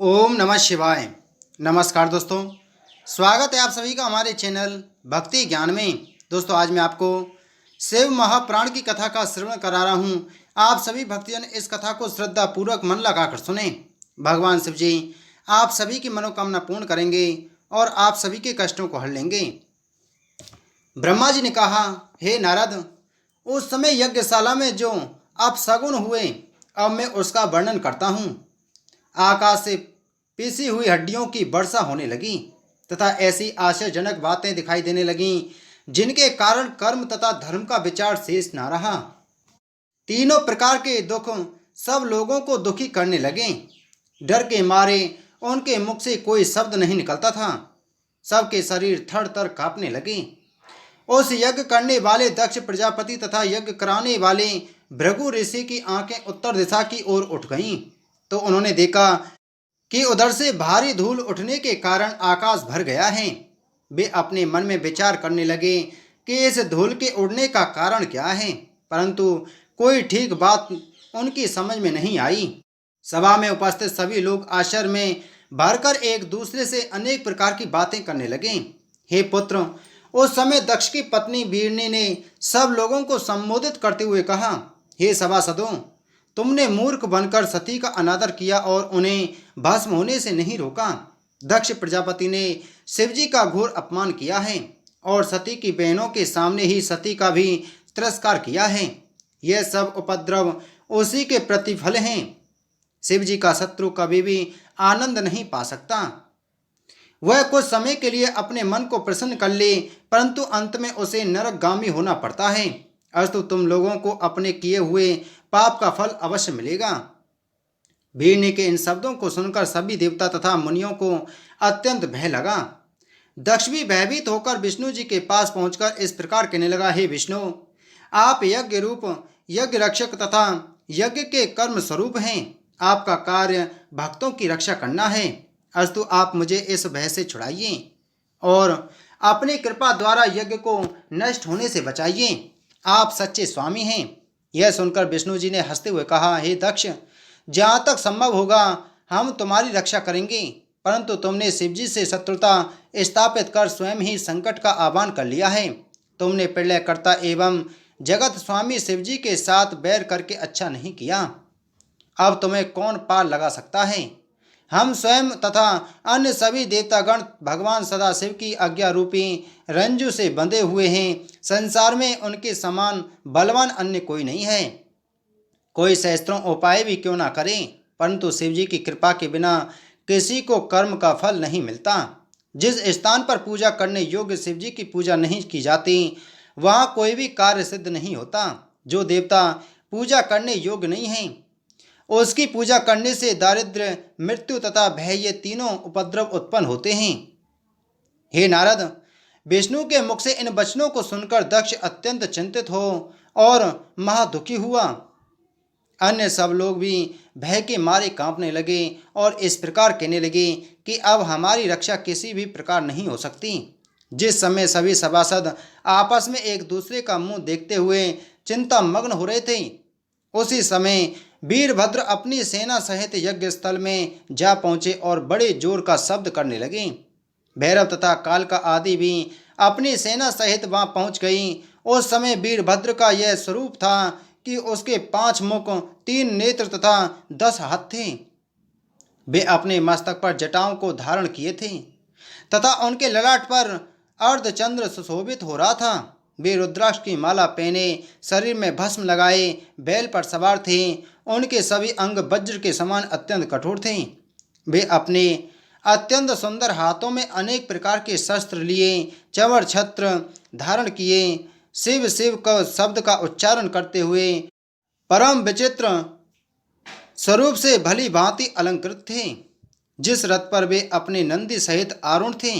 ओम नमः शिवाय। नमस्कार दोस्तों, स्वागत है आप सभी का हमारे चैनल भक्ति ज्ञान में। दोस्तों, आज मैं आपको शिव महापुराण की कथा का श्रवण करा रहा हूँ। आप सभी भक्तजन इस कथा को श्रद्धा पूर्वक मन लगाकर सुने। भगवान शिव जी आप सभी की मनोकामना पूर्ण करेंगे और आप सभी के कष्टों को हर लेंगे। ब्रह्मा जी ने कहा, हे नारद, उस समय यज्ञशाला में जो अपशगुन हुए, अब मैं उसका वर्णन करता हूँ। आकाश से पीसी हुई हड्डियों की वर्षा होने लगी तथा ऐसी आश्चर्यजनक बातें दिखाई देने लगीं जिनके कारण कर्म तथा धर्म का विचार शेष न रहा। तीनों प्रकार के दुख सब लोगों को दुखी करने लगे। डर के मारे उनके मुख से कोई शब्द नहीं निकलता था। सबके शरीर थर थर कांपने लगे। उस यज्ञ करने वाले दक्ष प्रजापति तथा यज्ञ कराने वाले भृगु ऋषि की आंखें उत्तर दिशा की ओर उठ गईं, तो उन्होंने देखा कि उधर से भारी धूल उठने के कारण आकाश भर गया है। वे अपने मन में विचार करने लगे कि इस धूल के उड़ने का कारण क्या है, परंतु कोई ठीक बात उनकी समझ में नहीं आई। सभा में उपस्थित सभी लोग आश्चर्य में भरकर एक दूसरे से अनेक प्रकार की बातें करने लगे। हे पुत्र, उस समय दक्ष की पत्नी बीरनी ने सब लोगों को संबोधित करते हुए कहा, हे सभासदों, तुमने मूर्ख बनकर सती का अनादर किया और उन्हें भस्म होने से नहीं रोका। दक्ष प्रजापति ने शिवजी का घोर अपमान किया है और सती की बहनों के सामने ही सती का भी तिरस्कार किया है। यह सब उपद्रव उसी के प्रतिफल हैं। शिवजी का शत्रु कभी भी आनंद नहीं पा सकता। वह कुछ समय के लिए अपने मन को प्रसन्न कर ले, परंतु अंत में उसे नरकगामी होना पड़ता है। अस्तु तुम लोगों को अपने किए हुए पाप का फल अवश्य मिलेगा। भीड़नी के इन शब्दों को सुनकर सभी देवता तथा मुनियों को अत्यंत भय लगा। दक्ष भी भयभीत होकर विष्णु जी के पास पहुंचकर इस प्रकार कहने लगा, हे विष्णु, आप यज्ञ रूप यज्ञ रक्षक तथा यज्ञ के कर्म स्वरूप हैं। आपका कार्य भक्तों की रक्षा करना है। अस्तु आप मुझे इस भय से छुड़ाइए और अपनी कृपा द्वारा यज्ञ को नष्ट होने से बचाइए। आप सच्चे स्वामी हैं। यह सुनकर विष्णु जी ने हंसते हुए कहा, हे दक्ष, जहाँ तक संभव होगा हम तुम्हारी रक्षा करेंगे, परंतु तुमने शिवजी से शत्रुता स्थापित कर स्वयं ही संकट का आह्वान कर लिया है। तुमने प्रलयकर्ता एवं जगत स्वामी शिवजी के साथ बैर करके अच्छा नहीं किया। अब तुम्हें कौन पार लगा सकता है। हम स्वयं तथा अन्य सभी देवतागण भगवान सदाशिव की आज्ञा रूपी रंजू से बंधे हुए हैं। संसार में उनके समान बलवान अन्य कोई नहीं है। कोई सहस्त्रों उपाय भी क्यों ना करे, परंतु शिवजी की कृपा के बिना किसी को कर्म का फल नहीं मिलता। जिस स्थान पर पूजा करने योग्य शिवजी की पूजा नहीं की जाती, वहाँ कोई भी कार्य सिद्ध नहीं होता। जो देवता पूजा करने योग्य नहीं है, उसकी पूजा करने से दारिद्र्य, मृत्यु तथा भय, ये तीनों उपद्रव उत्पन्न होते हैं। हे नारद, विष्णु के मुख से इन वचनों को सुनकर दक्ष अत्यंत चिंतित हो और महादुखी हुआ। अन्य सब लोग भी भय के मारे कांपने लगे और इस प्रकार कहने लगे कि अब हमारी रक्षा किसी भी प्रकार नहीं हो सकती। जिस समय सभी सभासद आपस में एक दूसरे का मुंह देखते हुए चिंता मग्न हो रहे थे, उसी समय वीरभद्र अपनी सेना सहित यज्ञ स्थल में जा पहुंचे और बड़े जोर का शब्द करने लगे। भैरव तथा कालका आदि भी अपनी सेना सहित वहां पहुंच गई। उस समय वीरभद्र का यह स्वरूप था कि उसके 5 मुख, 3 नेत्र तथा 10 हाथ थे। वे अपने मस्तक पर जटाओं को धारण किए थे तथा उनके ललाट पर अर्धचंद्र सुशोभित हो रहा था। वे रुद्राक्ष की माला पहने, शरीर में भस्म लगाए बैल पर सवार थे। उनके सभी अंग वज्र के समान अत्यंत कठोर थे। वे अपने अत्यंत सुंदर हाथों में अनेक प्रकार के शस्त्र लिए, चवर छत्र धारण किए, शिव शिव का शब्द का उच्चारण करते हुए परम विचित्र स्वरूप से भली भांति अलंकृत थे। जिस रथ पर वे अपने नंदी सहित आरूढ़ थे,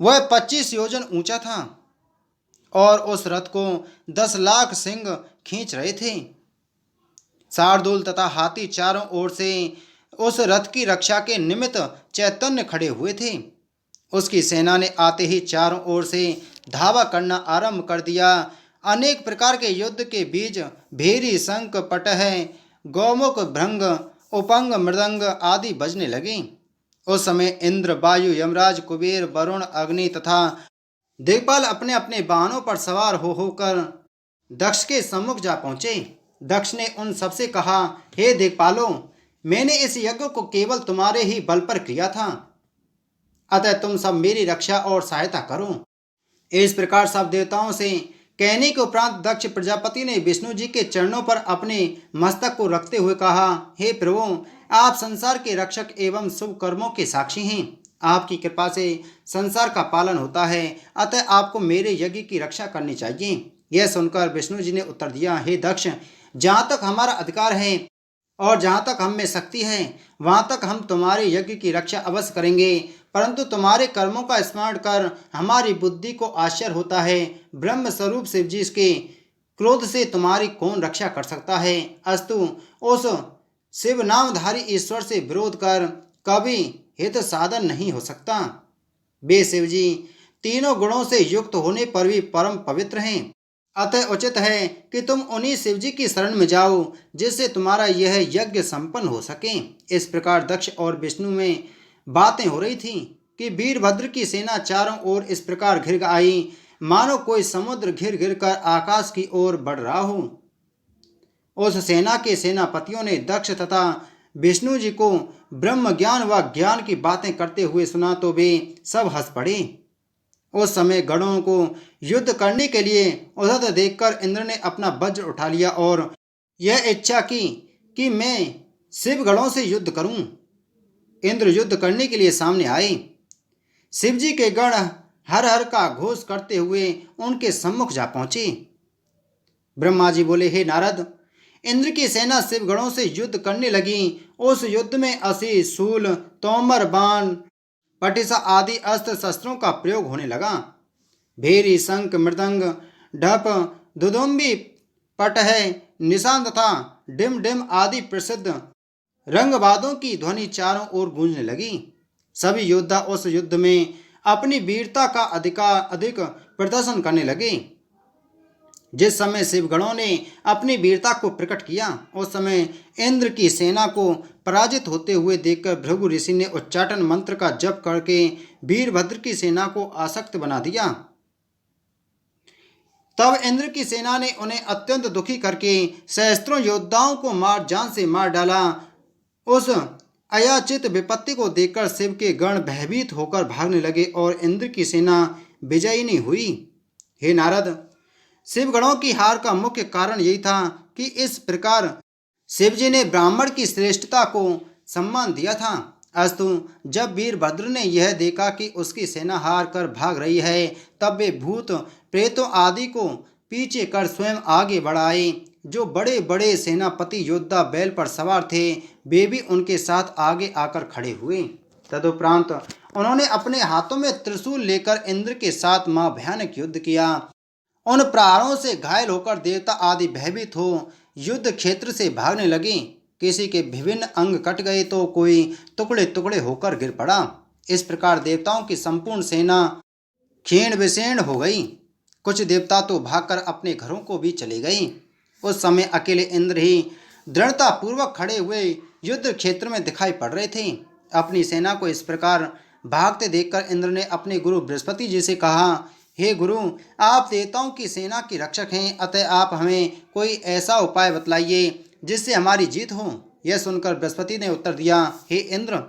वह 25 योजन ऊंचा था और उस रथ को 10 लाख सिंह खींच रहे थे। शार्दूल तथा हाथी चारों ओर से उस रथ की रक्षा के निमित्त चैतन्य खड़े हुए थे। उसकी सेना ने आते ही चारों ओर से धावा करना आरंभ कर दिया। अनेक प्रकार के युद्ध के बीच भेरी, शंख, पटह, गौमुख, भृंग उपंग मृदंग आदि बजने लगे। उस समय इंद्र, वायु, यमराज, कुबेर, वरुण, अग्नि तथा दिक्पाल अपने अपने वाहनों पर सवार हो होकर दक्ष के सम्मुख जा पहुंचे। दक्ष ने उन सबसे कहा, हे दिक्पालो, मैंने इस यज्ञ को केवल तुम्हारे ही बल पर किया था, अतः तुम सब मेरी रक्षा और सहायता करो। इस प्रकार सब देवताओं से कहने के उपरांत दक्ष प्रजापति ने विष्णु जी के चरणों पर अपने मस्तक को रखते हुए कहा, हे प्रभु, आप संसार के रक्षक एवं शुभ कर्मों के साक्षी हैं। आपकी कृपा से संसार का पालन होता है, अतः आपको मेरे यज्ञ की रक्षा करनी चाहिए। यह सुनकर विष्णु जी ने उत्तर दिया, हे दक्ष, जहाँ तक हमारा अधिकार है और जहाँ तक हम में शक्ति है, वहाँ तक हम तुम्हारे यज्ञ की रक्षा अवश्य करेंगे। परंतु तुम्हारे कर्मों का स्मरण कर हमारी बुद्धि को आश्चर्य होता है। ब्रह्म स्वरूप शिव जी के क्रोध से तुम्हारी कौन रक्षा कर सकता है? अस्तु, उस शिव नामधारी ईश्वर से विरोध कर कभी हित साधन नहीं हो सकता। वे शिव जी तीनों गुणों से युक्त होने पर भी परम पवित्र हैं। अतः उचित है कि तुम उन्हीं शिव जी की शरण में जाओ, जिससे तुम्हारा यह यज्ञ संपन्न हो सके। इस प्रकार दक्ष और विष्णु में बातें हो रही थी कि वीरभद्र की सेना चारों ओर इस प्रकार घिर आई, मानो कोई समुद्र घिर घिर कर आकाश की ओर बढ़ रहा हो। उस सेना के सेनापतियों ने दक्ष तथा विष्णु जी को ब्रह्म ज्ञान व ज्ञान की बातें करते हुए सुना तो वे सब हंस पड़े। उस समय गणों को युद्ध करने के लिए उद्धत देखकर इंद्र ने अपना वज्र उठा लिया और यह इच्छा की कि मैं शिव गणों से युद्ध करूं। इंद्र युद्ध करने के लिए सामने आए। शिव जी के गण हर हर का घोष करते हुए उनके सम्मुख जा पहुंचे। ब्रह्मा जी बोले, हे नारद, इंद्र की सेना शिव गणों से युद्ध करने लगी। उस युद्ध में असी, शूल, तोमर, बाण, पटिसा आदि अस्त्र शस्त्रों का प्रयोग होने लगा। भेरी, शंख, मृदंग, ढप, दुदुम्बी, पटह, निशान तथा डिम डिम आदि प्रसिद्ध रंगवादों की ध्वनि चारों ओर गूंजने लगी। सभी योद्धा उस युद्ध में अपनी वीरता का अधिक प्रदर्शन करने लगे। जिस समय शिवगणों ने अपनी वीरता को प्रकट किया, उस समय इंद्र की सेना को पराजित होते हुए देखकर भृगु ऋषि ने उच्चाटन मंत्र का जप करके वीरभद्र की सेना को आसक्त बना दिया। तब इंद्र की सेना ने उन्हें अत्यंत दुखी करके सहस्त्रों योद्धाओं को जान से मार डाला। उस अयाचित विपत्ति को देखकर शिव के गण भयभीत होकर भागने लगे और इंद्र की सेना विजयी नहीं हुई। हे नारद, शिवगणों की हार का मुख्य कारण यही था कि इस प्रकार शिव जी ने ब्राह्मण की श्रेष्ठता को सम्मान दिया था। अस्तु, जब वीरभद्र ने यह देखा कि उसकी सेना हार कर भाग रही है, तब वे भूत प्रेतों आदि को पीछे कर स्वयं आगे बढ़ाए। जो बड़े बड़े सेनापति योद्धा बैल पर सवार थे, वे भी उनके साथ आगे आकर खड़े हुए। तदुपरांत उन्होंने अपने हाथों में त्रिशूल लेकर इंद्र के साथ महाभयानक युद्ध किया। उन प्रहारों से घायल होकर देवता आदि भयभीत हो युद्ध क्षेत्र से भागने लगे। किसी के विभिन्न अंग कट गए तो कोई टुकड़े टुकड़े होकर गिर पड़ा। इस प्रकार देवताओं की संपूर्ण सेना क्षीण विशीर्ण हो गई। कुछ देवता तो भागकर अपने घरों को भी चले गए। उस समय अकेले इंद्र ही दृढ़ता पूर्वक खड़े हुए युद्ध क्षेत्र में दिखाई पड़ रहे थे। अपनी सेना को इस प्रकार भागते देखकर इंद्र ने अपने गुरु बृहस्पति जी से कहा, हे गुरु, आप देवताओं की सेना के रक्षक हैं, अतः आप हमें कोई ऐसा उपाय बतलाइए जिससे हमारी जीत हो। यह सुनकर बृहस्पति ने उत्तर दिया, हे इंद्र,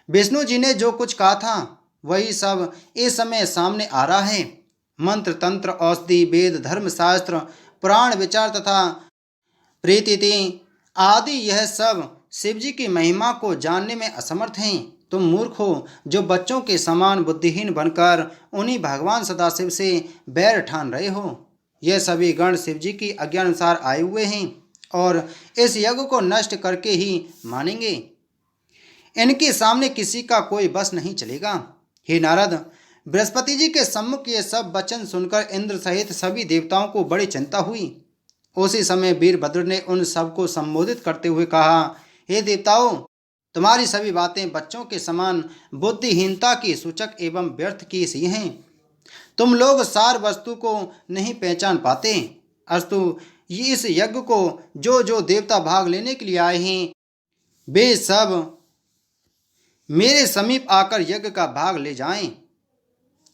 विष्णु जी ने जो कुछ कहा था वही सब इस समय सामने आ रहा है। मंत्र, तंत्र, औषधि, वेद, धर्मशास्त्र, पुराण विचार तथा प्रीति आदि यह सब शिव जी की महिमा को जानने में असमर्थ हैं। तुम मूर्ख हो, जो बच्चों के समान बुद्धिहीन बनकर उन्हीं भगवान सदाशिव से बैर ठान रहे हो। यह सभी गण शिव जी की आज्ञानुसार आए हुए हैं और इस यज्ञ को नष्ट करके ही मानेंगे। इनके सामने किसी का कोई बस नहीं चलेगा। हे नारद, बृहस्पति जी के सम्मुख ये सब वचन सुनकर इंद्र सहित सभी देवताओं को बड़ी चिंता हुई। उसी समय वीरभद्र ने उन सबको संबोधित करते हुए कहा, हे देवताओं, तुम्हारी सभी बातें बच्चों के समान बुद्धिहीनता की सूचक एवं व्यर्थ की सी हैं। तुम लोग सार वस्तु को नहीं पहचान पाते। अस्तु, इस यज्ञ को जो जो देवता भाग लेने के लिए आए हैं, वे सब मेरे समीप आकर यज्ञ का भाग ले जाएं।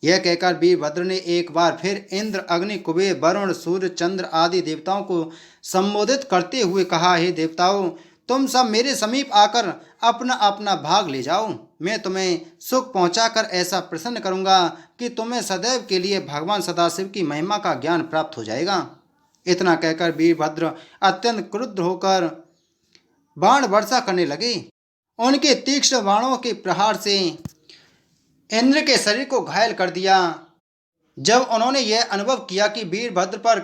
यह कहकर वीरभद्र ने एक बार फिर इंद्र, अग्नि, कुबेर, वरुण, सूर्य, चंद्र आदि देवताओं को संबोधित करते हुए कहा, हे देवताओं, तुम सब मेरे समीप आकर अपना अपना भाग ले जाओ। मैं तुम्हें सुख पहुंचाकर ऐसा प्रसन्न करूंगा कि तुम्हें सदैव के लिए भगवान सदाशिव की महिमा का ज्ञान प्राप्त हो जाएगा। इतना कहकर वीरभद्र अत्यंत क्रुद्ध होकर बाण वर्षा करने लगे। उनके तीक्ष्ण बाणों के प्रहार से इंद्र के शरीर को घायल कर दिया। जब उन्होंने यह अनुभव किया कि वीरभद्र पर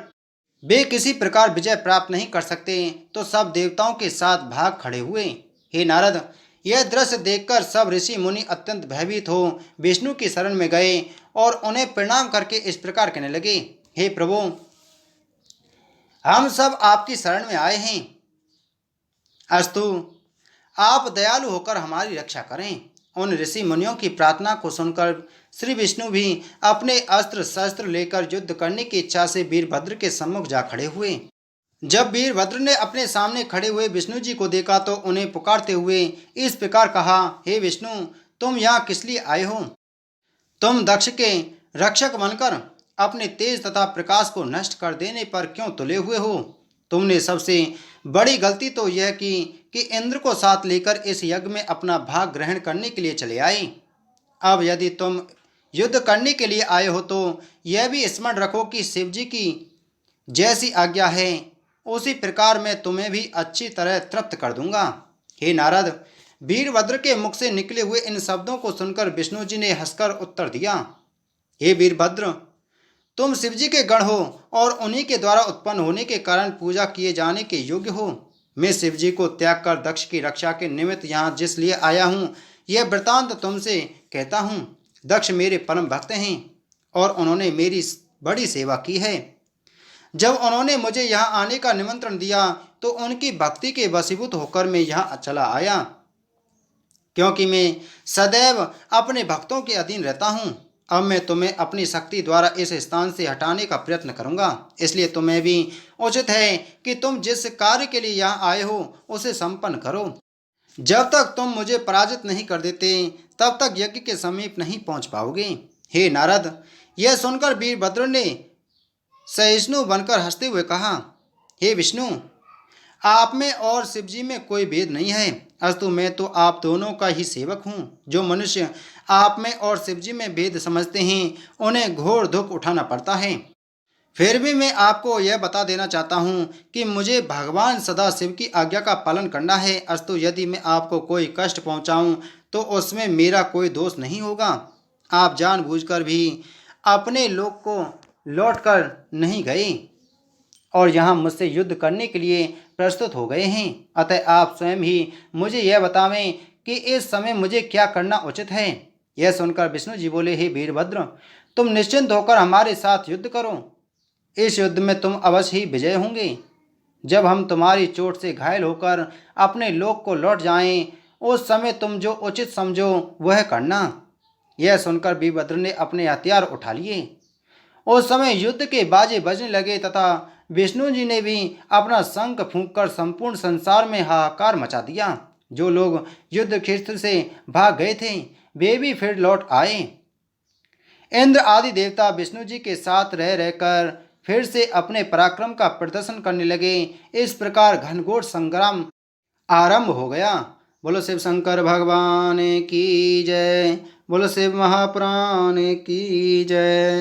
वे किसी प्रकार विजय प्राप्त नहीं कर सकते, तो सब देवताओं के साथ भाग खड़े हुए। हे नारद, यह दृश्य देखकर सब ऋषि मुनि अत्यंत भयभीत हो विष्णु की शरण में गए और उन्हें प्रणाम करके इस प्रकार कहने लगे, हे प्रभु, हम सब आपकी शरण में आए हैं। अस्तु, आप दयालु होकर हमारी रक्षा करें। उन ऋषि मुनियों की प्रार्थना को सुनकर श्री विष्णु भी अपने अस्त्र शस्त्र लेकर युद्ध करने की इच्छा से वीरभद्र के सम्मुख जा खड़े हुए। जब वीरभद्र ने अपने सामने खड़े हुए विष्णु जी को देखा तो उन्हें पुकारते हुए इस प्रकार कहा, हे विष्णु, तुम यहाँ किस लिए आए हो? तुम दक्ष के रक्षक बनकर अपने तेज तथा प्रकाश को नष्ट कर देने पर क्यों तुले हुए हो? तुमने सबसे बड़ी गलती तो यह की कि इंद्र को साथ लेकर इस यज्ञ में अपना भाग ग्रहण करने के लिए चले आए। अब यदि तुम युद्ध करने के लिए आए हो तो यह भी स्मरण रखो कि शिव जी की जैसी आज्ञा है उसी प्रकार मैं तुम्हें भी अच्छी तरह तृप्त कर दूंगा। हे नारद, वीरभद्र के मुख से निकले हुए इन शब्दों को सुनकर विष्णु जी ने हंसकर उत्तर दिया, हे वीरभद्र, तुम शिव जी के गण हो और उन्हीं के द्वारा उत्पन्न होने के कारण पूजा किए जाने के योग्य हो। मैं शिव जी को त्याग कर दक्ष की रक्षा के निमित्त यहाँ जिस लिए आया हूँ, यह वृतांत तुमसे कहता हूँ। दक्ष मेरे परम भक्त हैं और उन्होंने मेरी बड़ी सेवा की है। जब उन्होंने मुझे यहाँ आने का निमंत्रण दिया तो उनकी भक्ति के वशीभूत होकर मैं यहाँ चला आया, क्योंकि मैं सदैव अपने भक्तों के अधीन रहता हूँ। अब मैं तुम्हें अपनी शक्ति द्वारा इस स्थान से हटाने का प्रयत्न करूंगा, इसलिए तुम्हें भी उचित है कि तुम जिस कार्य के लिए यहाँ आए हो उसे संपन्न करो। जब तक तुम मुझे पराजित नहीं कर देते तब तक यज्ञ के समीप नहीं पहुँच पाओगे। हे नारद, यह सुनकर वीरभद्र ने सहिष्णु बनकर हंसते हुए कहा, हे विष्णु, आप में और शिवजी में कोई भेद नहीं है। अस्तु, मैं तो आप दोनों का ही सेवक हूँ। जो मनुष्य आप में और शिवजी में भेद समझते हैं उन्हें घोर दुख उठाना पड़ता है। फिर भी मैं आपको यह बता देना चाहता हूँ कि मुझे भगवान सदाशिव की आज्ञा का पालन करना है। अस्तु, यदि मैं आपको कोई कष्ट पहुँचाऊँ तो उसमें मेरा कोई दोष नहीं होगा। आप जानबूझकर भी अपने लोक को लौटकर नहीं गए और यहाँ मुझसे युद्ध करने के लिए प्रस्तुत हो गए हैं। अतः आप स्वयं ही मुझे यह बतावें कि इस समय मुझे क्या करना उचित है। यह सुनकर विष्णु जी बोले, हे वीरभद्र, तुम निश्चिंत होकर हमारे साथ युद्ध करो। इस युद्ध में तुम अवश्य ही विजय होंगे। जब हम तुम्हारी चोट से घायल होकर अपने लोक को लौट जाएं, उस समय तुम जो उचित समझो वह करना। यह सुनकर वीरभद्र ने अपने हथियार उठा लिए। उस समय युद्ध के बाजे बजने लगे तथा विष्णु जी ने भी अपना शंख फूंककर संपूर्ण संसार में हाहाकार मचा दिया। जो लोग युद्ध क्षेत्र से भाग गए थे वे भी फिर लौट आए। इंद्र आदि देवता विष्णु जी के साथ रह रहकर फिर से अपने पराक्रम का प्रदर्शन करने लगे। इस प्रकार घनघोर संग्राम आरंभ हो गया। बोलो शिव शंकर भगवान की जय। बोलो शिव महापुराण की जय।